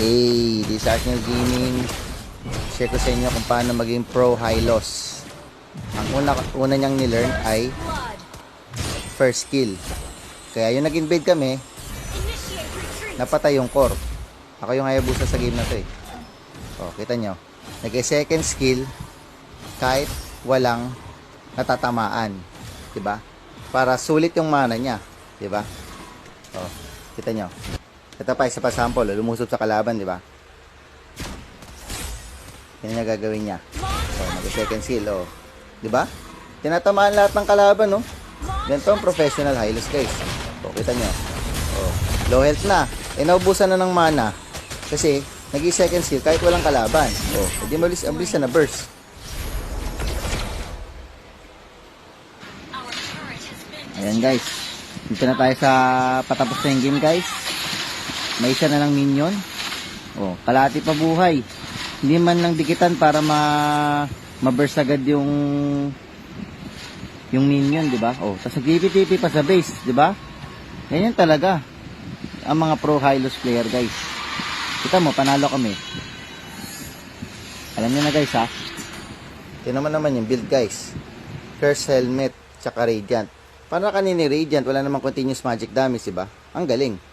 Hey, this is Arsenal Gaming. Share ko sa inyo kung paano maging pro Hylos. Ang una niyang nilearn ay first skill. Kaya yung nag-invade kami, napatay yung core. Ako yung Hayabusa sa game na to eh. O, kita nyo. Nag-second skill kahit walang natatamaan. Diba? Para sulit yung mana niya. Diba? O, kita nyo. Ito pa, isa pa sample. Lumusob sa kalaban, di ba? Yan yung gagawin niya. So, mag-second skill, oh. Di ba? Tinatamaan lahat ng kalaban, no? Ganito ang professional Hylos, guys. O, kita nyo. Oh, low health na. E, naubusan na ng mana. Kasi, nag-second skill kahit walang kalaban. O, hindi mabilis na burst. Ayan, guys. Dito na tayo sa patapos na yung game, guys. May isa na lang minion. Oh, kalahati pa buhay. Hindi man lang dikitan para ma-burst agad yung minion, di ba? Oh, tapos nag-TP pa sa base, di ba? Yan talaga ang mga pro Hylos player, guys. Kita mo, panalo kami. Alam niyo na, guys, ha? Tingnan naman yung build, guys. Curse helmet, tsaka radiant. Para kanini radiant, wala namang continuous magic damage, di ba? Ang galing.